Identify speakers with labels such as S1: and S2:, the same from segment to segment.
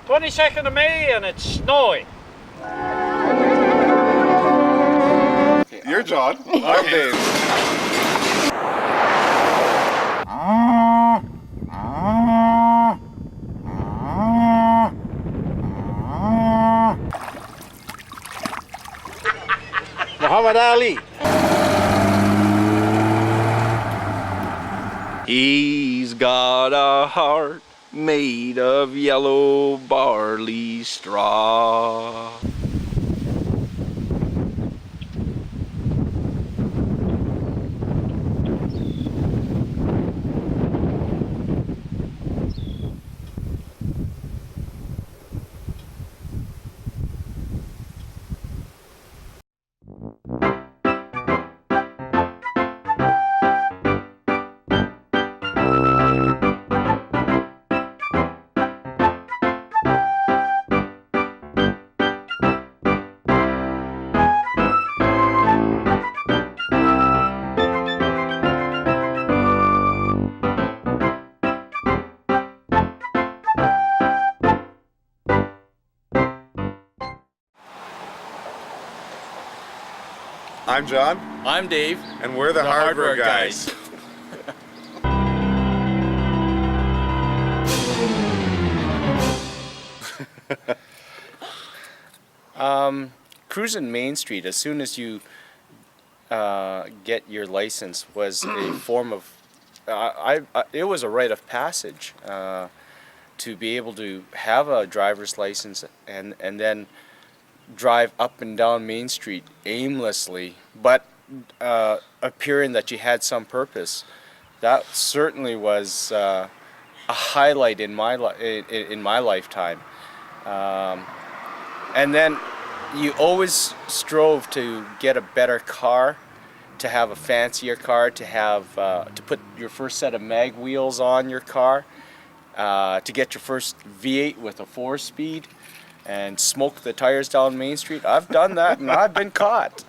S1: 22nd of May and it's snowing.
S2: You're John. I'm Dave.
S1: Muhammad Ali.
S3: He's got a heart made of yellow barley straw.
S2: I'm John.
S4: I'm Dave.
S2: And we're the hardware guys.
S4: Cruising Main Street as soon as you get your license was a form of, it was a rite of passage to be able to have a driver's license and then drive up and down Main Street aimlessly, but appearing that you had some purpose. That certainly was a highlight in my lifetime. And then you always strove to get a better car, to have a fancier car, to have to put your first set of mag wheels on your car, to get your first V8 with a 4-speed. And smoke the tires down Main Street. I've done that and I've been caught.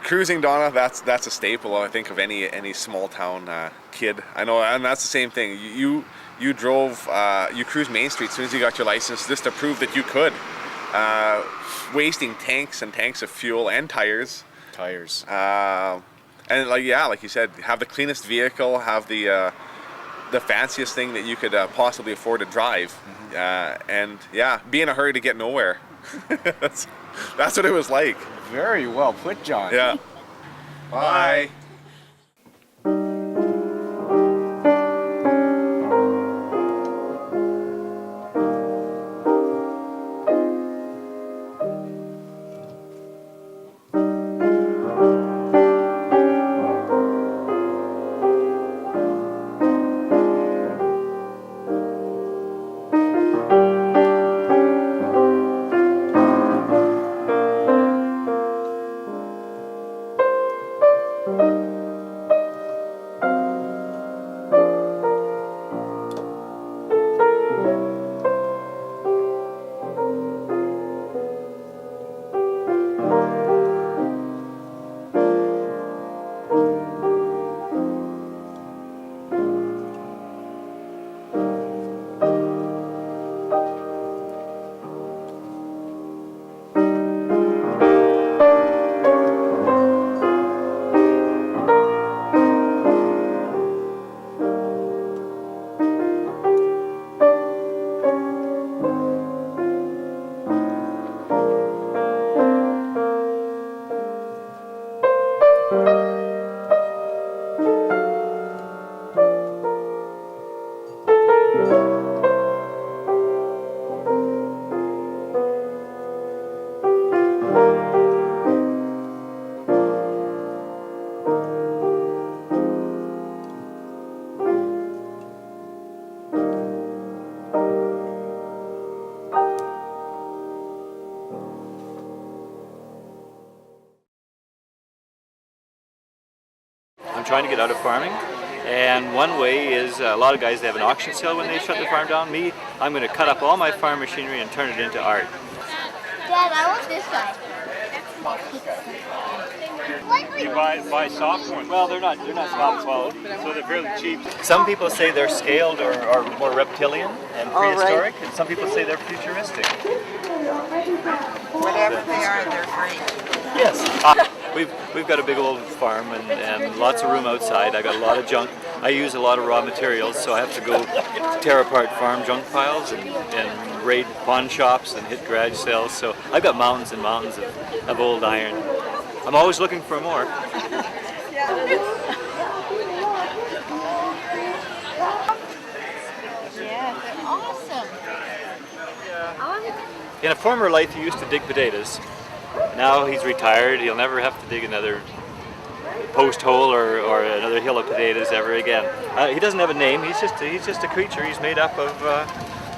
S2: Cruising, Donna, that's a staple, I think, of any small town kid. I know, and that's the same thing. You drove, you cruised Main Street as soon as you got your license, just to prove that you could, wasting tanks and tanks of fuel and tires. And like you said, have the cleanest vehicle, have the fanciest thing that you could possibly afford to drive, and yeah, be in a hurry to get nowhere. that's what it was like.
S4: Very well put, John.
S2: Yeah. Bye.
S5: trying to get out of farming. And one way is a lot of guys, they have an auction sale when they shut the farm down. Me, I'm going to cut up all my farm machinery and turn it into art.
S6: Dad, I want this guy.
S1: You buy soft ones.
S5: Well, they're not top quality, so they're fairly cheap. Some people say they're scaled or more reptilian and prehistoric, and some people say they're futuristic.
S6: Whatever they are, they're great.
S5: Yes. We've got a big old farm and lots of room outside. I got a lot of junk. I use a lot of raw materials, so I have to go tear apart farm junk piles and raid pawn shops and hit garage sales. So I've got mountains and mountains of old iron. I'm always looking for more.
S6: Yeah, they're awesome.
S5: In a former life, he used to dig potatoes. Now he's retired. He'll never have to dig another post hole or another hill of potatoes ever again. He doesn't have a name. He's just a creature. He's made up of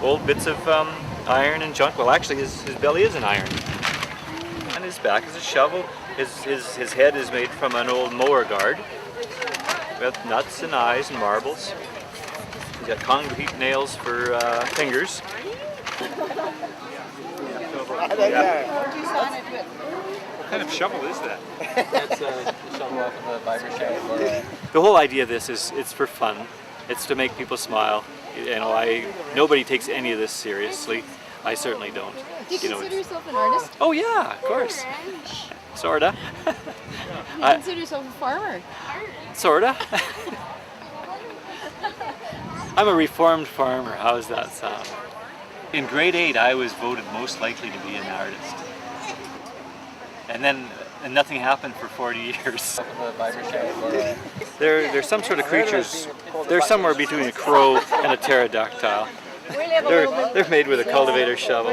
S5: old bits of iron and junk. Well, actually, his belly is an iron, and his back is a shovel. His head is made from an old mower guard with nuts and eyes and marbles. He's got concrete nails for fingers.
S1: What kind of shovel is that?
S3: That's a shovel off of the Viber shovel.
S5: The whole idea of this is it's for fun. It's to make people smile. You know, nobody takes any of this seriously. I certainly don't.
S7: Do you consider yourself an artist?
S5: Oh yeah, of course. Sorta.
S7: Do you consider yourself a farmer?
S5: Sorta. I'm a reformed farmer. How's that sound? In grade 8, I was voted most likely to be an artist. And nothing happened for 40 years. They're some sort of creatures. They're somewhere between a crow and a pterodactyl. They're made with a cultivator shovel.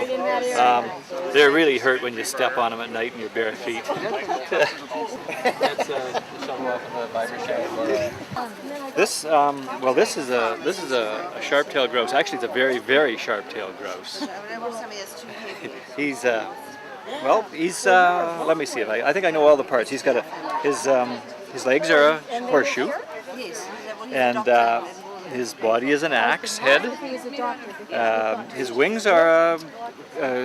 S5: They're really hurt when you step on them at night in your bare feet.
S3: That's a shovel off of the Viber shovel.
S5: This is a sharp-tailed grouse. Actually, it's a very, very sharp-tailed grouse. He's let me see if I think I know all the parts. He's got his legs are a horseshoe, and his body is an axe head. His wings are a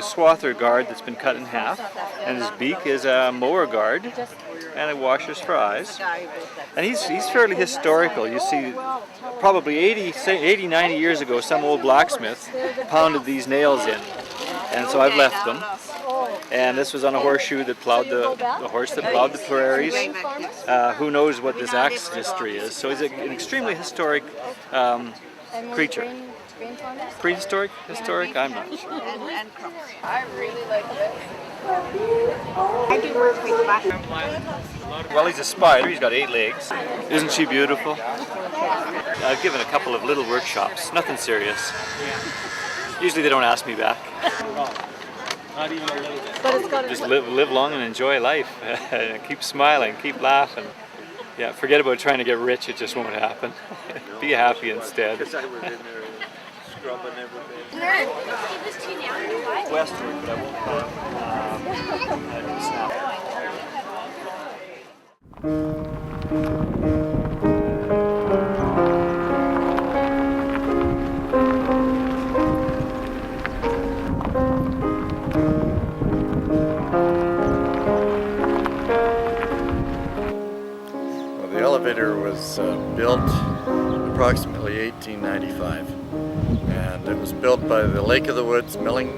S5: swather guard that's been cut in half, and his beak is a mower guard and a washer's for eyes. And he's fairly historical. You see, probably 80, 90 years ago, some old blacksmith pounded these nails in, and so I've left them. And this was on a horseshoe that plowed the horse that plowed the prairies. Who knows what this axe history is? So he's an extremely historic creature. Prehistoric? Historic? I'm not sure.
S6: I really like it. I do work with mushrooms.
S5: Well, he's a spider. He's got 8 legs. Isn't she beautiful? I've given a couple of little workshops. Nothing serious. Usually they don't ask me back.
S3: Not even a little bit.
S7: But it's got
S5: Just live long and enjoy life. Keep smiling, keep laughing. Yeah, forget about trying to get rich, it just won't happen. Be happy instead. Westward, but I won't
S8: The elevator was built approximately 1895, and it was built by the Lake of the Woods Milling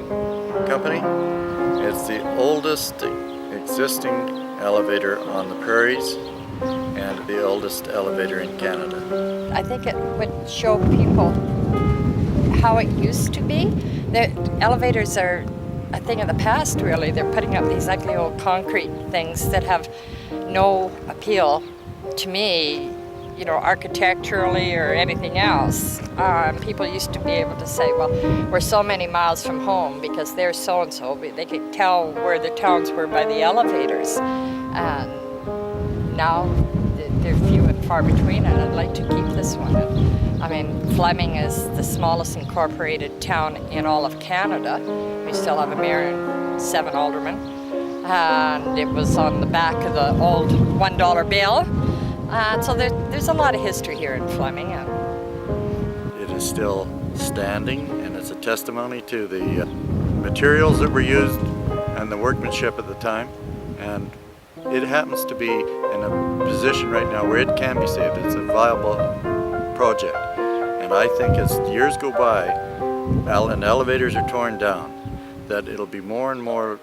S8: Company. It's the oldest existing elevator on the prairies and the oldest elevator in Canada.
S9: I think it would show people how it used to be. The elevators are a thing of the past, really. They're putting up these ugly old concrete things that have no appeal to me, you know, architecturally or anything else. People used to be able to say, well, we're so many miles from home because they're so-and-so. They could tell where the towns were by the elevators. And now they're few and far between, and I'd like to keep this one. I mean, Fleming is the smallest incorporated town in all of Canada. We still have a mayor and 7 aldermen. And it was on the back of the old $1 bill. So there's a lot of history here in Fleming.
S8: It is still standing, and it's a testimony to the materials that were used and the workmanship at the time. And it happens to be in a position right now where it can be saved. It's a viable project. And I think as years go by and elevators are torn down, that it'll be more and more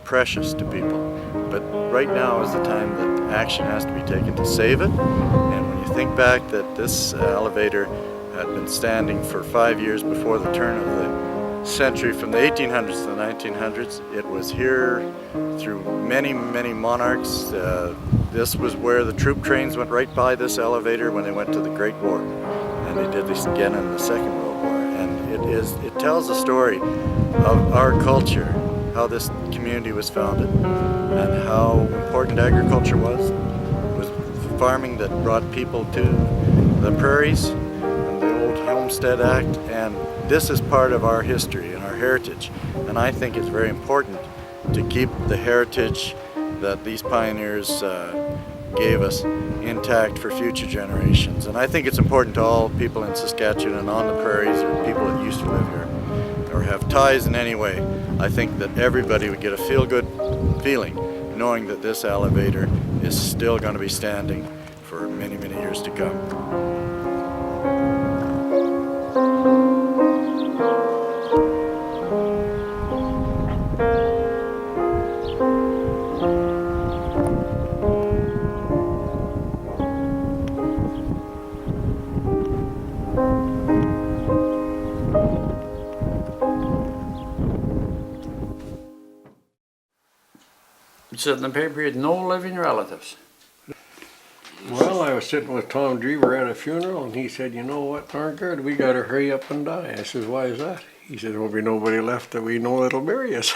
S8: precious to people. But right now is the time that action has to be taken to save it. And when you think back that this elevator had been standing for 5 years before the turn of the century, from the 1800s to the 1900s, it was here through many, many monarchs. This was where the troop trains went right by this elevator when they went to the Great War. And they did this again in the Second World War. And it tells the story of our culture, how this community was founded, and how important agriculture was. It was farming that brought people to the prairies, and the old Homestead Act, and this is part of our history and our heritage. And I think it's very important to keep the heritage that these pioneers gave us intact for future generations. And I think it's important to all people in Saskatchewan and on the prairies, or people that used to live here, or have ties in any way. I think that everybody would get a feel-good feeling knowing that this elevator is still going to be standing for many, many years to come.
S10: It said in the paper he had no living relatives.
S11: Well, I was sitting with Tom Drever at a funeral, and he said, "You know what, Thorngard, we got to hurry up and die." I says, "Why is that?" He said, "There'll be nobody left that we know that'll bury us."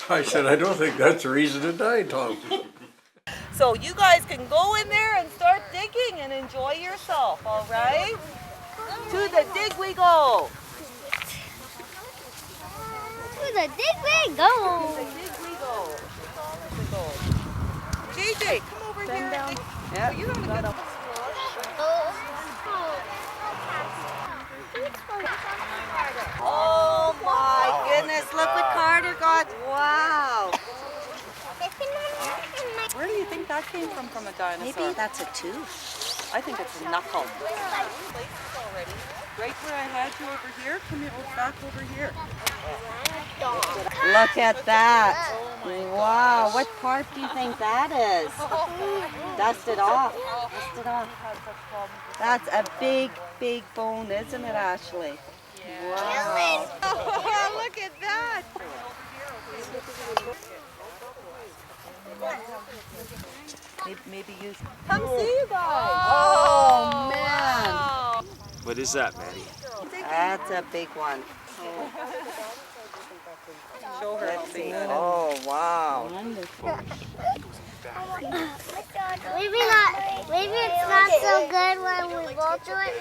S11: I said, "I don't think that's the reason to die, Tom."
S12: So you guys can go in there and start digging and enjoy yourself, all right? To the dig we go.
S13: To the dig we go.
S12: To the dig we go. JJ, come over here. Yeah. You have a good Oh my goodness, look what Carter got. Wow. Where do you think that came from a dinosaur? Maybe that's a tooth. I think it's a knuckle. Places already. Right where I had you over here, come here, back over here. Look at that. Wow, what part do you think that is? Dust it off. Dust it off. That's a big, big bone, isn't it, Ashley? Wow. Oh, look at that. Maybe use. Come see you guys. Oh, man.
S1: What is that, Maddie?
S12: That's a big one. Show her. Let's see. Oh, wow.
S13: Maybe it's not so good when we go to it.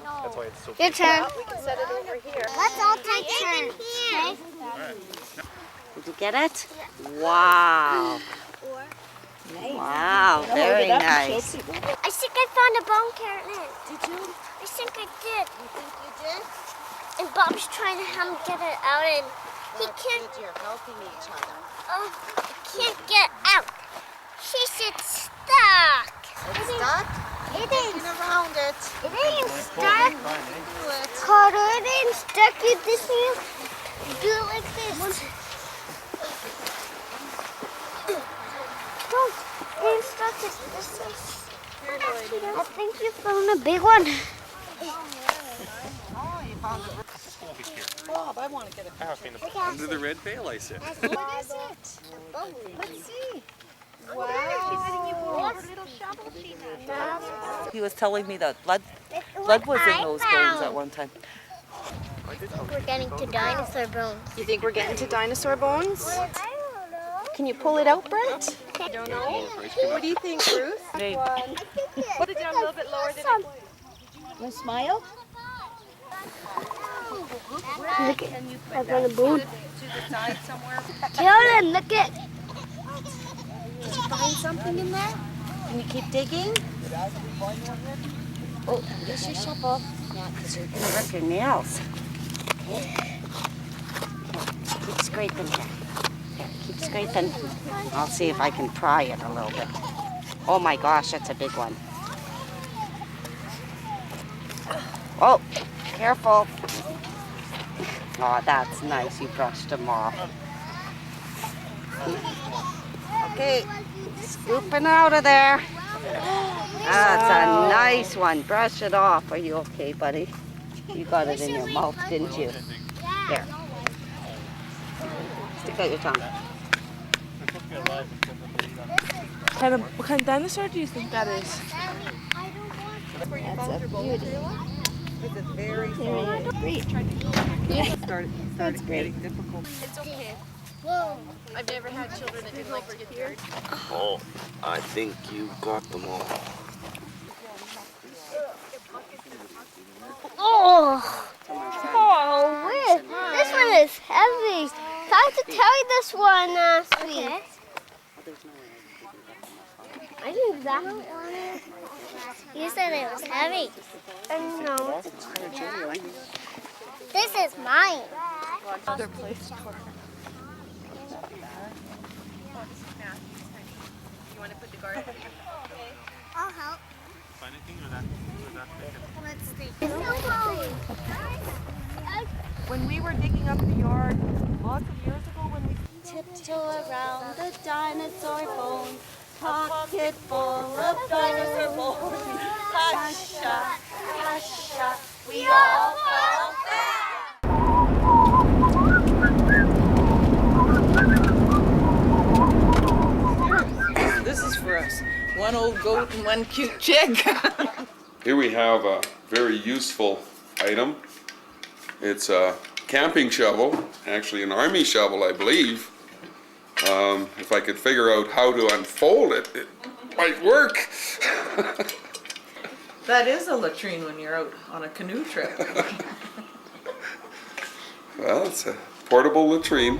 S1: That's why it's so
S13: Your turn.
S12: We can set it over here.
S13: Let's all take turns. Okay?
S12: Did you get it? Wow. Wow, very nice.
S13: I think I found a bone carrot. Did you? I think I did. You think you did? And Bob's trying to help me get it out, and he can't.
S12: You're helping each other.
S13: Oh, I can't get out. She said stuck.
S12: It's stuck?
S13: It ain't
S12: around it.
S13: It ain't stuck. Carter, it ain't stuck. You just need to do it like this. Don't. It ain't stuck. It's this way. I think you found a big one.
S12: Oh, you found it. Bob, I want to get a
S1: Under the red veil, I said.
S13: What is it? Let's see. Wow.
S12: He was telling me that blood was in those bones at one time.
S13: I think we're getting to dinosaur bones.
S7: You think we're getting to dinosaur bones?
S13: I don't know.
S7: Can you pull it out, Brent?
S13: I
S7: don't know. What do you think, Ruth?
S13: Put it down a little bit lower than I
S7: Want to smile?
S13: Look at I found a bone.
S12: To the side somewhere.
S13: Carolyn, look at.
S7: Did you find something in there?
S12: Can you keep digging?
S7: Oh, there's your shovel.
S12: Yeah, because you're going to rip your nails. Okay. Keep scraping here. Keep scraping. I'll see if I can pry it a little bit. Oh my gosh, that's a big one. Oh, careful. Oh, that's nice. You brushed them off. Okay, scooping out of there. That's a nice one. Brush it off. Are you okay, buddy? You got it in your mouth, didn't you? There. Stick out your tongue.
S14: What kind of dinosaur do you think that is?
S12: That's a beauty. It's a very great. That's great. Difficult.
S14: It's okay. Whoa. I've never had children that didn't like to get dirty.
S1: Oh, I think you got them all.
S13: Oh, oh, this one is heavy. I have to tell you this one last week. I knew that. You said it was heavy. No. This is mine.
S14: Other place. You want to put the guard? Okay.
S13: I'll help.
S3: Find anything or that?
S13: Let's see.
S14: When we were digging up the yard lots of years ago, when we
S12: Tiptoe around the dinosaur bone, pocket full of dinosaur bones. Hush-a, hush-a, we all fall
S15: back. This is for us. One old goat and one cute chick.
S16: Here we have a very useful item. It's a camping shovel, actually an army shovel, I believe. If I could figure out how to unfold it, it might work.
S15: That is a latrine when you're out on a canoe trip.
S16: Well, it's a portable latrine.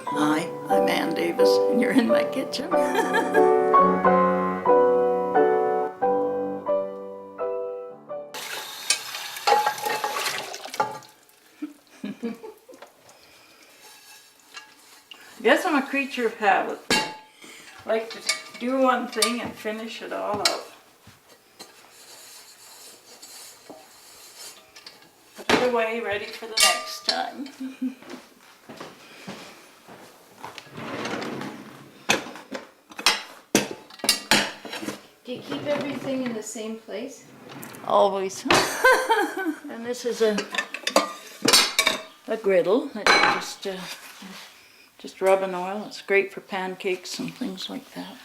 S17: Hi, I'm Ann Davis, and you're in my kitchen. I guess I'm a creature of habit. I like to do one thing and finish it all up. Put it away, ready for the next time.
S18: Do you keep everything in the same place?
S17: Always. And this is a griddle that you just rub in oil. It's great for pancakes and things like that.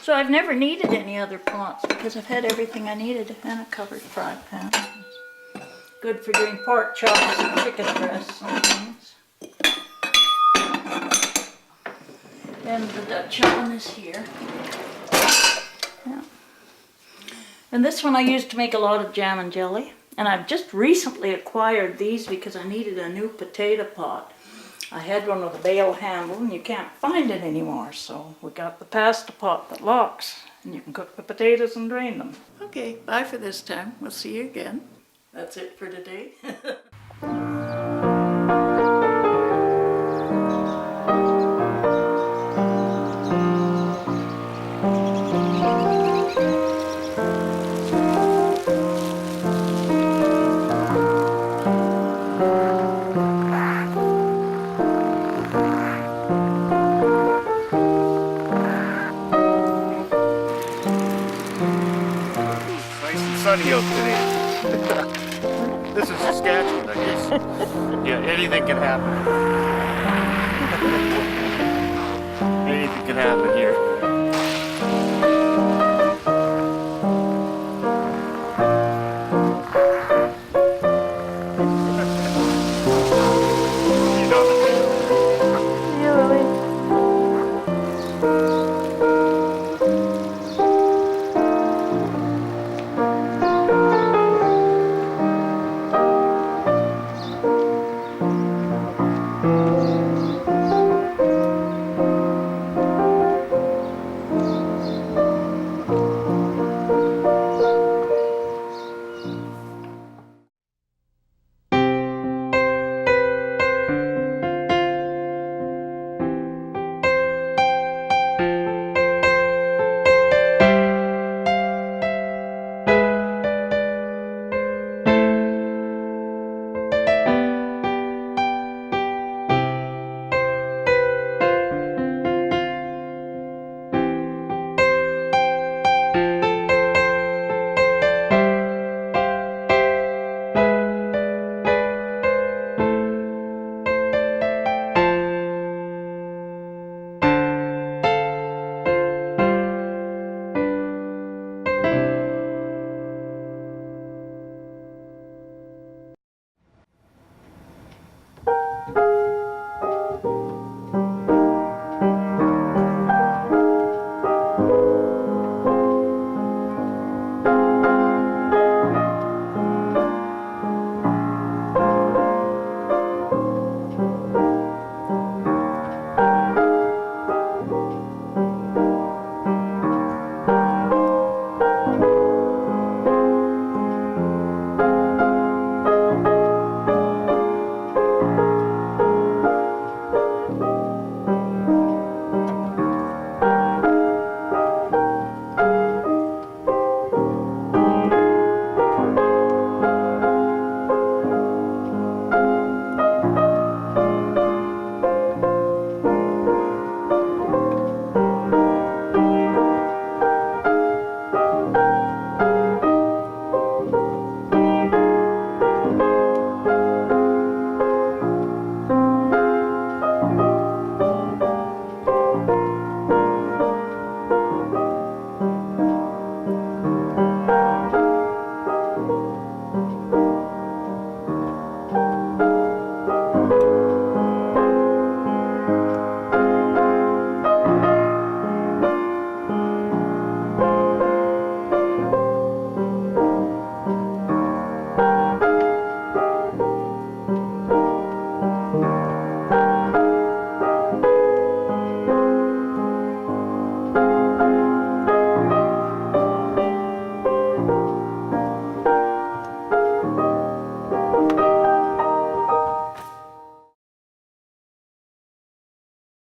S17: So I've never needed any other pots because I've had everything I needed and a covered fry pan. Good for doing pork chops and chicken breasts and things. And the Dutch oven is here. Yeah. And this one I used to make a lot of jam and jelly. And I've just recently acquired these because I needed a new potato pot. I had one with a bale handle and you can't find it anymore, so we got the pasta pot that locks and you can cook the potatoes and drain them.
S18: Okay, bye for this time. We'll see you again. That's it for today.
S11: Nice and sunny out today. This is Saskatchewan, I guess. Yeah, anything can happen. Anything can happen here.